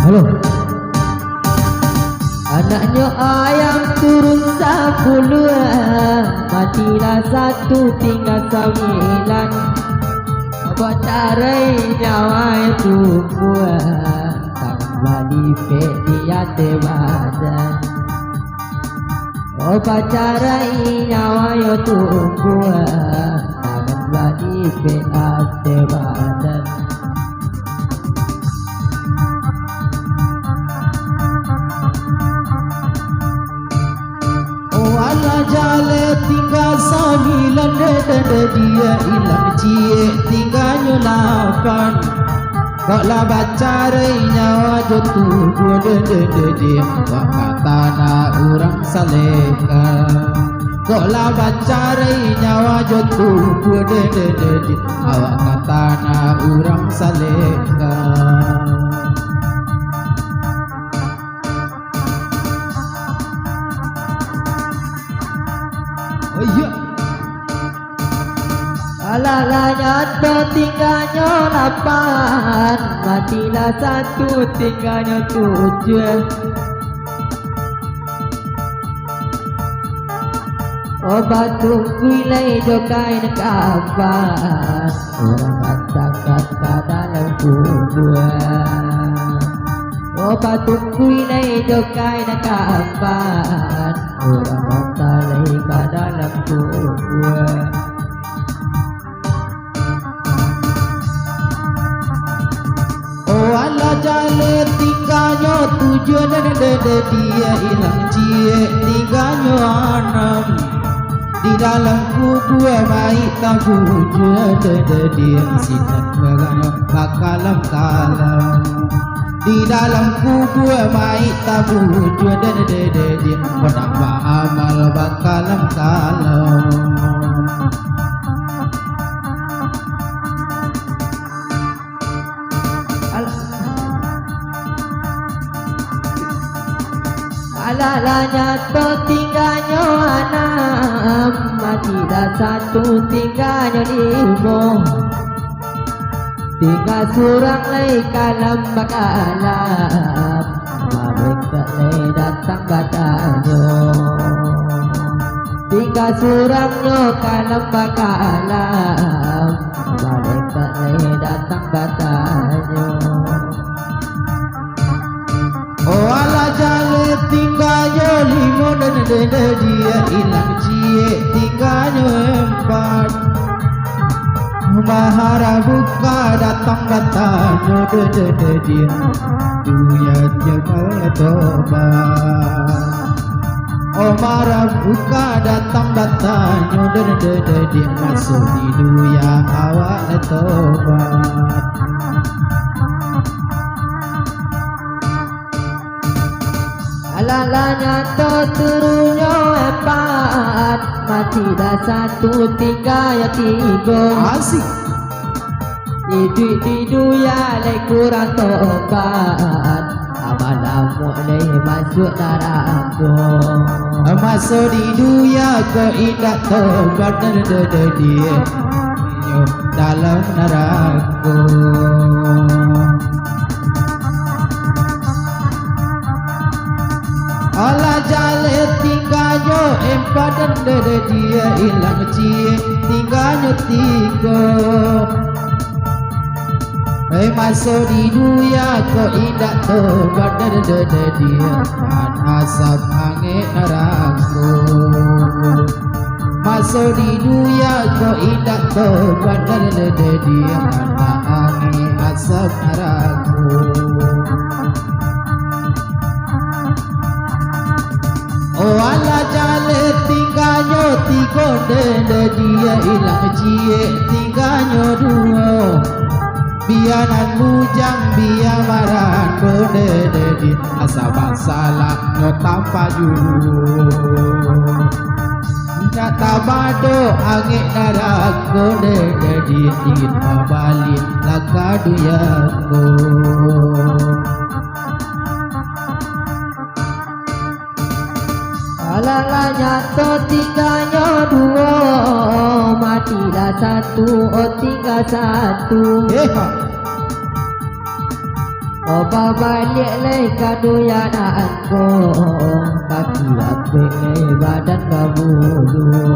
Halo. Anaknya ayam turun 10, matilah 1 tinggal 9. Buat tarai nyawa itu buat tak balik dia tebadan. Oh pacarai nyawa itu buat tak balik dia tebadan. Jale tinggal 9 dia hilang cie tinggalnya 8. Kok lah baca nyawa jatuh dia kok kata nak orang salehkan. Kok lah baca nyawa jatuh dia awak kata nak orang salehkan. Oh iya. Alah nyato tinggalnya 8, matilah 1 tinggalnya 7. Obat tungguilai jokai nekapan, orang kata-kata dalam kubuan. Obat tungguilai jokai nekapan, orang kata-kata dalam kubuan. Oh ala jale tinggalnya 7 dia hilang cie tinggalnya 6. Di dalam kubur baik tabu dia sinar berano bakalam kalam. Di dalam kubur baik tabu dia menambah amal bakalam kalam. Alah nyato tinggalnya 6, matilah 1 tinggalnya 5. Tinggal surang lay kalam bakalam, mereka lay datang badanyo. Tinggal surangnya kalam bakalam, mereka lay datang badanyo. Oh ala jale tinggalnya 5 dia hilang cie tinggalnya 4. Mahara buka datang batanya dia duya jaga tobat. Oh mahara buka datang batanya dia masuk di duya awak tobat. Alah nyato turunnya 4, matilah 1 tinggalnya 3. Asik. Hidup ya lay kurang tobat, amal-amal lay masuk neraka. Masuk di dunia kau indah tobat dia dalam neraka. Alah jale tinggalnya 4 dia hilang cie tinggalnya 3. Masuk di dunia kau indah tobat dia dan asap angin neraka. Masuk di dunia kau indah tobat dia dan angin asap neraka. Oh ala jale tinggalnya 3 dia hilang cie tinggalnya 2. Biaran bujang biar marah di asabak salah no tanpa juru. Nyata bado angin darat di kita balik laka duyaku. Alah nyato tinggalnya 2, matilah 1, oh tinggal 1. Oba balik leh kaduyan aku kaki apik leh badan kabulu.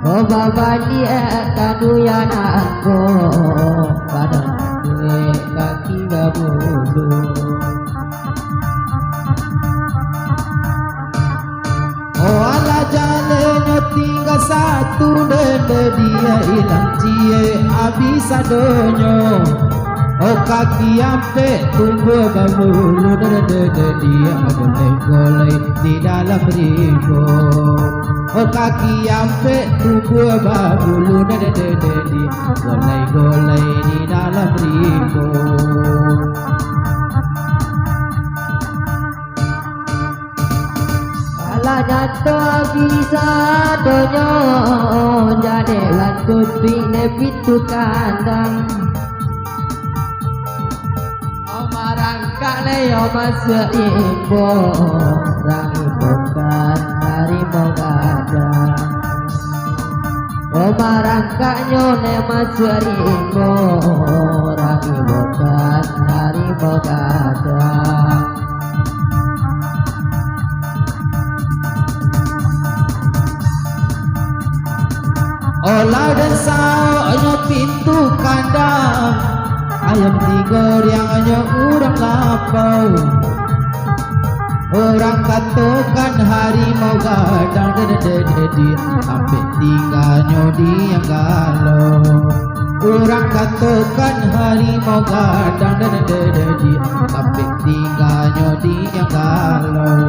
Oba balik kaduyan aku badan apik kaki kabulu. Oh ala jalannya tinggal satu dede dia hilang cie habis adonyo. Oh kaki ampe tunggu babulu dede dia golek-golek di dalam rigo. Oh kaki ampe tunggu babulu dede dia golek-golek di dalam rigo. Ala jatuh bisa donyo jadi lantus pine pintu kandang. Marangkak leo masuk ibu orang ibu kan dari mogada. Oh marangkak nyone masuk ibu orang ibu kan dari mogada. Olah dan sao pintu kandang ayam digoreng hanya orang lapau. Orang katakan harimau gadang dede sampai tinggalnya dia galau. Orang katakan harimau gadang dede sampai tinggalnya dia galau.